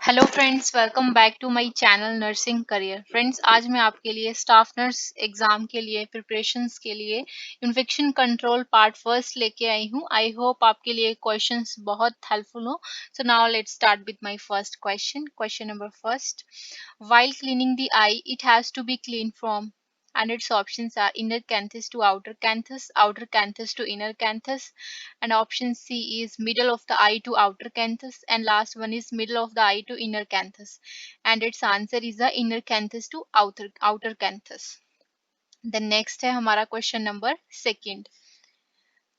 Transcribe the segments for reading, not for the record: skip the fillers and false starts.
Hello friends, welcome back to my channel nursing career. Friends, आज मैं आपके लिए स्टाफ नर्स एग्जाम के लिए प्रिपरेशंस के लिए इन्फेक्शन कंट्रोल पार्ट फर्स्ट लेके आई हूँ। आई होप आपके लिए क्वेश्चंस बहुत हेल्पफुल हो। So now let's start with my first question. Question number first, while cleaning the eye it has to be cleaned from, and its options are inner canthus to outer canthus to inner canthus, and option C is middle of the eye to outer canthus, and last one is middle of the eye to inner canthus, and its answer is the inner canthus to outer canthus. The next है हमारा question number second.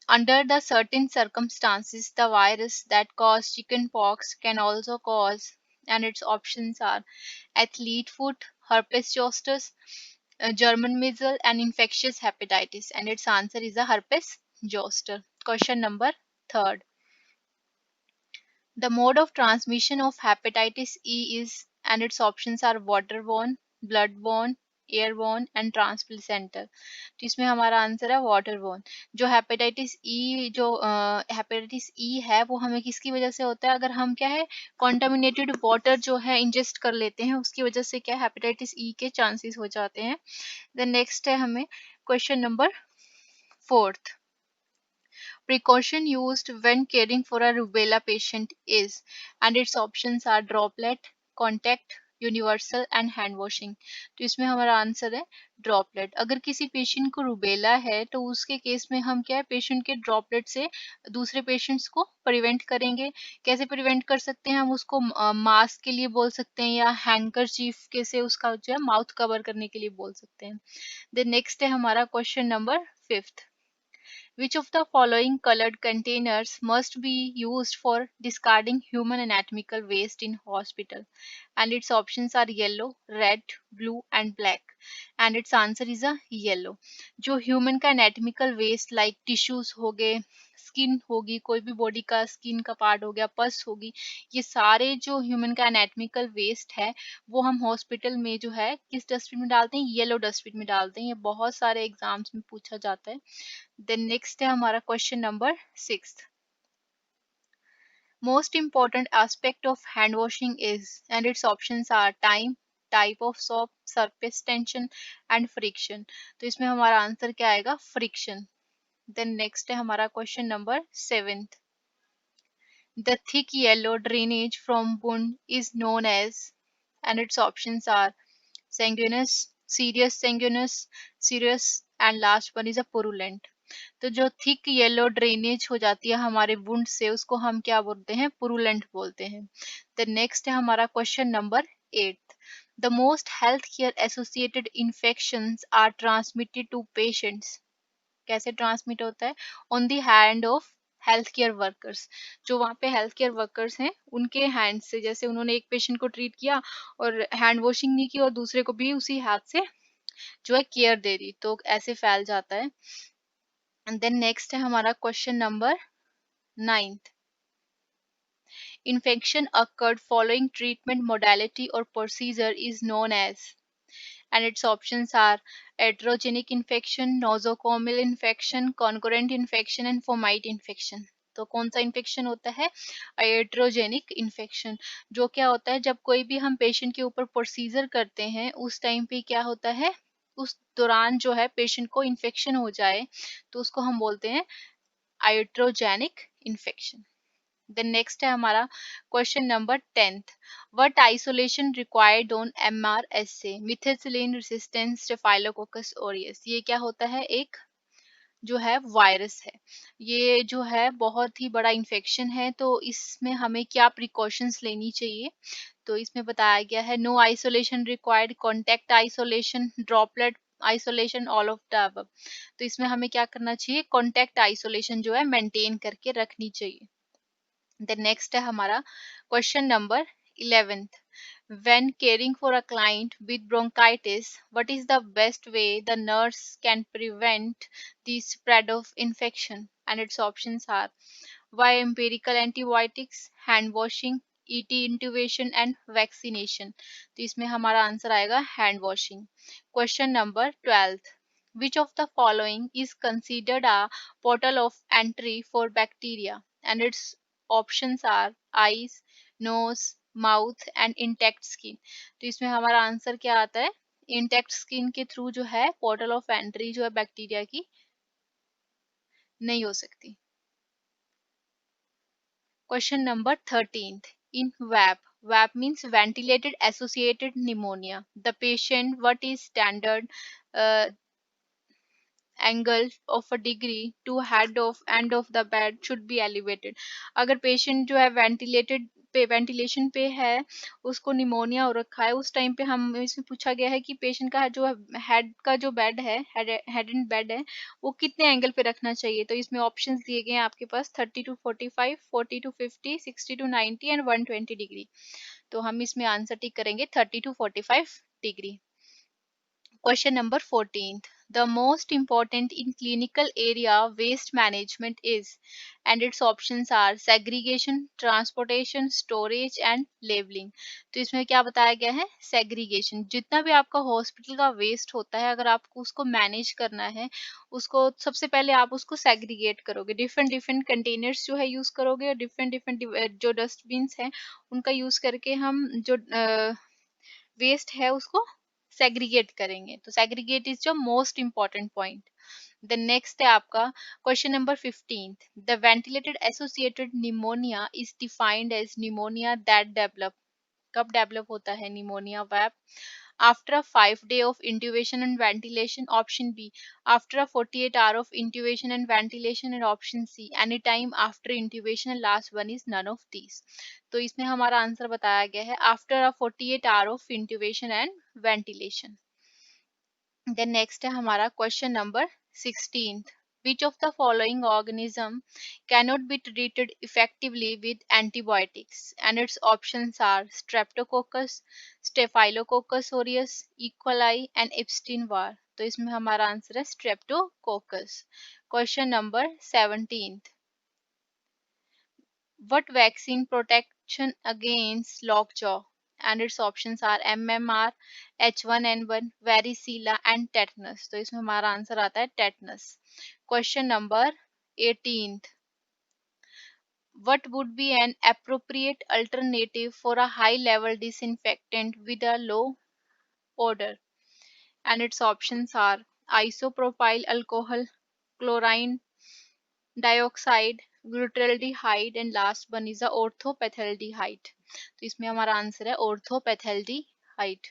Under the certain circumstances, the virus that cause chickenpox can also cause, and its options are athlete foot, herpes zoster, German measles, and infectious hepatitis, and its answer is a herpes zoster. Question number third. The mode of transmission of hepatitis E is, and its options are waterborne, bloodborne, airborne and ट्रांसप्लेसेंटल। तो इसमें हमारा answer है waterborne. जो hepatitis E है वो हमें किसकी वजह से होता है? अगर हम क्या है कॉन्टामिनेटेड वाटर जो है इंजेस्ट कर लेते हैं उसकी वजह से क्या हेपेटाइटिस ई के चांसेस हो जाते हैं। देन नेक्स्ट है हमें question number fourth, precaution used when caring for a rubella patient is, and its options are droplet, contact, universal and hand washing. तो इसमें हमारा आंसर है ड्रॉपलेट। अगर किसी पेशेंट को रुबेला है तो उसके केस में हम क्या है पेशेंट के ड्रॉपलेट से दूसरे पेशेंट्स को प्रिवेंट करेंगे। कैसे प्रिवेंट कर सकते हैं? हम उसको मास्क के लिए बोल सकते हैं या हैंडकरचीफ के से उसका जो है माउथ कवर करने के लिए बोल सकते हैं। देन नेक्स्ट है हमारा question number fifth, which of the following colored containers must be used for discarding human anatomical waste in hospital? And its options are yellow, red, blue and black. And its answer is a yellow. जो human का anatomical waste like tissues हो गए, skin होगी, कोई भी body का skin का part हो गया, पस होगी, ये सारे जो ह्यूमन का एनाटॉमिकल वेस्ट है वो हम हॉस्पिटल में जो है किस डस्टबिन में डालते हैं? येलो डस्टबिन में डालते हैं। ये बहुत सारे एग्जाम्स में पूछा जाता है। देन नेक्स्ट है हमारा question number six, most important aspect of hand washing is, and its options are time, type of soap, surface tension and friction. तो इसमें हमारा आंसर क्या आएगा? फ्रिक्शन। देन नेक्स्ट है हमारा question number seventh, the thick yellow drainage from wound is known as, and its options are sanguineous, serious and last one is a purulent। तो जो thick yellow drainage हो जाती है हमारे वुंड से उसको हम क्या बोलते हैं? पुरुलेंट बोलते हैं। द नेक्स्ट है हमारा question number eight, the most health care associated infections are transmitted to patients. कैसे ट्रांसमिट होता है? On the hand of health care workers. जो वहाँ पे हेल्थ केयर वर्कर्स हैं उनके हैंड से, जैसे उन्होंने एक पेशेंट को ट्रीट किया और हैंड वॉशिंग नहीं की और दूसरे को भी उसी हाथ से जो है केयर दे दी, तो ऐसे फैल जाता है। एंड देन नेक्स्ट है हमारा question number ninth, infection occurred following treatment modality or procedure is known as, and its options are heterogenic infection, nosocomial infection, concurrent infection and fomite infection। तो कौन सा इन्फेक्शन होता है? हेट्रोजेनिक इन्फेक्शन। जो क्या होता है जब कोई भी हम पेशेंट के ऊपर प्रोसीजर करते हैं उस टाइम पे क्या होता है, उस दौरान जो है पेशेंट को इन्फेक्शन हो जाए तो उसको हम बोलते हैं हाइड्रोजेनिक इन्फेक्शन। देन नेक्स्ट है हमारा question number tenth, what isolation required on MRSA methicillin resistant staphylococcus aureus. ये क्या होता है? एक जो है वायरस है। ये जो है बहुत ही बड़ा इन्फेक्शन है, तो इसमें हमें क्या प्रिकॉशंस लेनी चाहिए? तो इसमें बताया गया है no isolation required, contact isolation, droplet isolation, all of the above. तो इसमें हमें क्या करना चाहिए? कॉन्टैक्ट आइसोलेशन जो है मेंटेन करके रखनी चाहिए। The next है हमारा question number 11th, when caring for a client with bronchitis what is the best way the nurse can prevent the spread of infection? And its options are via empirical antibiotics, hand washing, ET intubation and vaccination। तो इसमें हमारा answer आएगा hand washing. Question number 12th, which of the following is considered a portal of entry for bacteria? And its options are eyes, nose, mouth and intact skin. तो इसमें हमारा answer क्या आता है? इंटैक्ट स्किन के through जो है portal of entry जो है बैक्टीरिया की नहीं हो सकती। Question number 13th. In VAP, VAP means ventilated associated pneumonia. The patient, what is standard uh, angle of a degree to head of end of the bed should be elevated. अगर patient जो है ventilation पे है, उसको pneumonia हो रखा है, उस टाइम पे हम इसमें पूछा गया है कि पेशेंट का जो हेड का जो बेड है, हेड एंड बेड है, वो कितने एंगल पे रखना चाहिए। तो इसमें ऑप्शंस दिए गए हैं आपके पास 30 to 45, 40 to 50, 60 to 90 and 120 degree. तो हम इसमें आंसर टिक करेंगे 30 to 45 degree. Question number 14th. The most important in clinical area waste management is, and its options are segregation, transportation, storage and labeling. तो इसमें क्या बताया गया है? Segregation. जितना भी आपका हॉस्पिटल का वेस्ट होता है, अगर आपको उसको मैनेज करना है, उसको सबसे पहले आप उसको सेग्रीगेट करोगे, डिफरेंट डिफरेंट कंटेनर्स जो है यूज करोगे, और डिफरेंट डिफरेंट जो डस्टबिन्स हैं उनका यूज करके हम जो वेस्ट है उसको सेग्रीगेट करेंगे। तो सेग्रीगेट इज जो most important point. The next है आपका question number 15th। The ventilated associated pneumonia is defined as pneumonia that develop. कब डेवलप होता है pneumonia VAP? After a 5 day of intubation and ventilation, option B. After a 48 hour of intubation and ventilation, and option C. Any time after intubation, and last one is none of these. तो इसमें हमारा answer बताया गया है after a 48 hour of intubation and ventilation. Then next है हमारा question number 16th. Which of the following organism cannot be treated effectively with antibiotics? And its options are Streptococcus, Staphylococcus aureus, E. coli and Epstein-Barr. तो इसमें हमारा answer है Streptococcus. Question number 17th. What vaccine protection against lockjaw? And its options are MMR, H1N1, varicella and tetanus. तो इसमें हमारा answer आता है tetanus. Question number 18th. What would be an appropriate alternative for a high level disinfectant with a low odor? And its options are isopropyl alcohol, chlorine dioxide, glutaraldehyde and last one is the orthopethyldehyde. तो इसमें हमारा answer है orthopethyldehyde.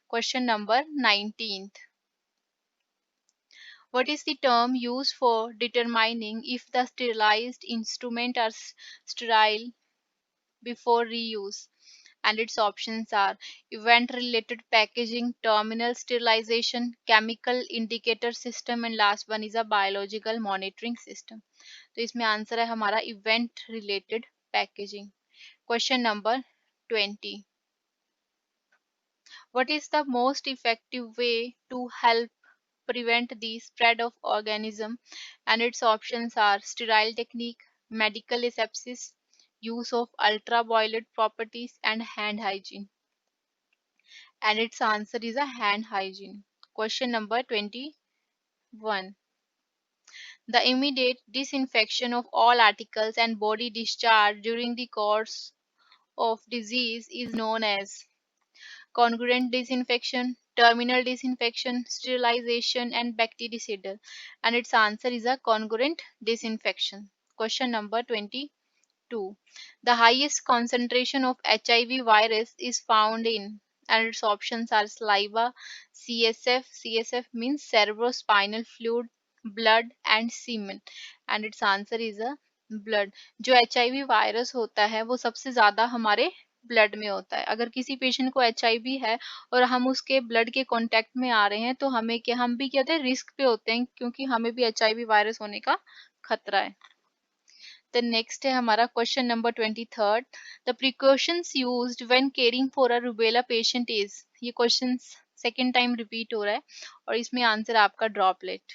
Question number 19th. What is the term used for determining if the sterilized instruments are sterile before reuse? And its options are event related packaging, terminal sterilization, chemical indicator system and last one is a biological monitoring system. तो इसमें answer है हमारा event related packaging. Question number 20. What is the most effective way to help prevent the spread of organism? And its options are sterile technique, medical asepsis, use of ultraviolet properties and hand hygiene. And its answer is a hand hygiene. Question number 21. The immediate disinfection of all articles and body discharge during the course of disease is known as congruent disinfection, terminal disinfection, sterilization, and bactericidal. And its answer is a congruent disinfection. Question number 22. The highest concentration of HIV virus is found in, and its options are saliva, CSF, CSF means cerebrospinal fluid, blood and semen. And its answer is a blood. जो HIV virus होता है वो सबसे ज्यादा हमारे blood में होता है. अगर किसी पेशेंट को HIV है और हम उसके ब्लड के कांटेक्ट में आ रहे हैं तो हम भी क्या होते हैं, रिस्क पे होते हैं, क्योंकि हमें भी HIV वायरस होने का खतरा है. The next है हमारा question number 23rd. The precautions used when caring for a rubella patient is. ये क्वेश्चन सेकेंड टाइम रिपीट हो रहा है और इसमें आंसर आपका ड्रॉपलेट.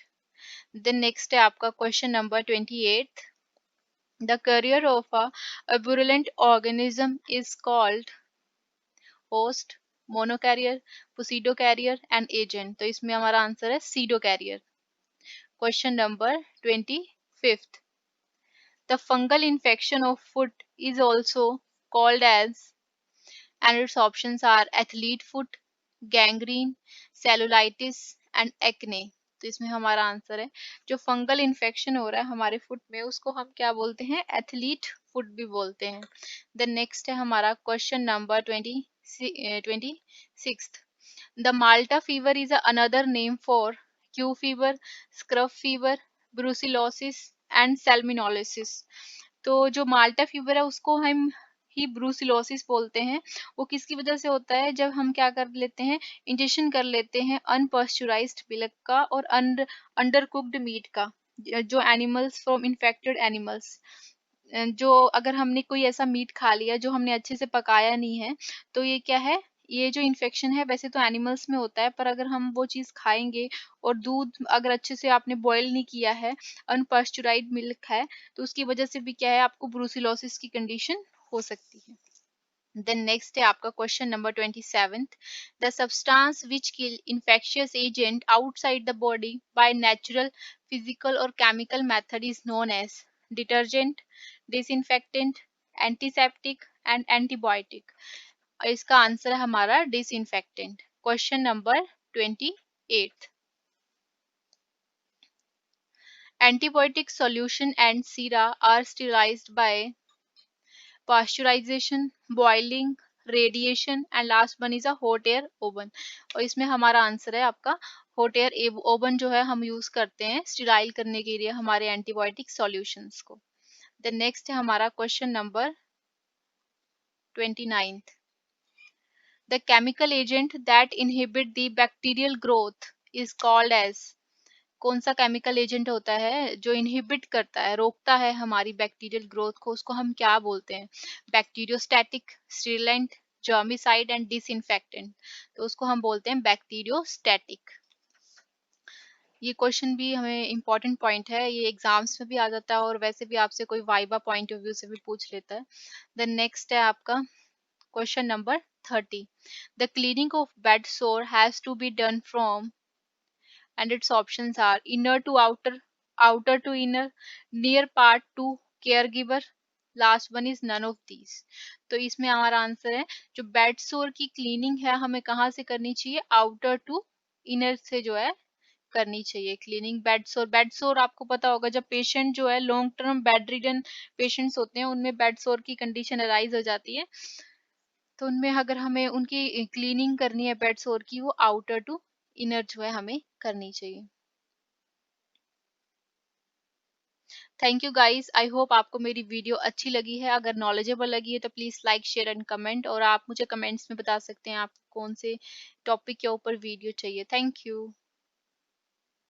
Then next है आपका question number 28th. The carrier of a virulent organism is called host, monocarrier, pseudocarrier and agent. तो इसमें हमारा आंसर है pseudocarrier. Question number 25th. The fungal infection of foot is also called as and its options are athlete foot, gangrene, cellulitis and acne. तो इसमें हमारा answer है जो fungal infection हो रहा है हमारे फुट में उसको हम क्या बोलते हैं, एथलीट फुट भी बोलते हैं. देन नेक्स्ट है हमारा question number 26. The Malta fever is another name for Q fever, scrub fever, brucellosis and salmonellosis. तो जो माल्टा फीवर है उसको हम ही ब्रूसिलोसिस बोलते हैं. वो किसकी वजह से होता है, जब हम क्या कर लेते हैं, इंजेक्शन कर लेते हैं अनपॉस्चराइज्ड मिल्क का और अंडर कुक्ड मीट का, जो एनिमल्स फ्रॉम इन्फेक्टेड एनिमल्स, जो अगर हमने कोई ऐसा मीट खा लिया जो हमने अच्छे से पकाया नहीं है, तो ये क्या है, ये जो इन्फेक्शन है वैसे तो एनिमल्स में होता है, पर अगर हम वो चीज़ खाएंगे और दूध अगर अच्छे से आपने बॉयल नहीं किया है, अनपास्चुराइज्ड मिल्क है, तो उसकी वजह से भी क्या है, आपको ब्रूसिलोसिस की कंडीशन हो सकती है. देन नेक्स्ट है आपका question number 27. The substance which kill infectious agent outside the body by natural, physical और chemical method is known as detergent, disinfectant, antiseptic and antibiotic. इसका आंसर है हमारा disinfectant. Question number 28. Antibiotic solution and sera are sterilized by pasteurization, boiling, radiation and last one is a hot air oven. और इसमें हमारा answer है आपका hot air oven जो है हम यूज करते हैं स्टीराइल करने के लिए हमारे एंटीबायोटिक सॉल्यूशंस को. द नेक्स्ट है हमारा question number 29. The chemical agent that inhibit the bacterial growth is called as. कौन सा केमिकल एजेंट होता है जो इनहिबिट करता है, रोकता है हमारी बैक्टीरियल ग्रोथ को, उसको हम क्या बोलते हैं, बैक्टीरियोस्टैटिक, स्टिरलेंट, जर्मिसाइड एंड डिसइंफेक्टेंट. तो उसको हम बोलते हैं बैक्टीरियोस्टैटिक. ये क्वेश्चन भी हमें इंपॉर्टेंट पॉइंट है, ये एग्जाम्स में भी आ जाता है और वैसे भी आपसे कोई वाइवा पॉइंट ऑफ व्यू से भी पूछ लेता है. देन नेक्स्ट है आपका question number 30. The cleaning of bed sore has to be done from, and its options are inner to outer, outer to inner, near part to caregiver, last one is none of these. तो इसमें हमारा answer है जो bed सोर की cleaning है हमें कहाँ से करनी चाहिए, आउटर टू इनर से जो है करनी चाहिए क्लीनिंग. बेड सोर आपको पता होगा जब पेशेंट जो है long term bed ridden patients होते हैं उनमें बेड सोर की कंडीशन अराइज हो जाती है, तो उनमें अगर हमें उनकी क्लीनिंग करनी है बेड सोर की, वो आउटर टू इनर जो है हमें करनी चाहिए. Thank you guys, I hope आपको मेरी वीडियो अच्छी लगी है. अगर नॉलेजेबल लगी है तो please like share and comment, और आप मुझे कमेंट्स में बता सकते हैं आपको कौन से टॉपिक के ऊपर वीडियो चाहिए. Thank you.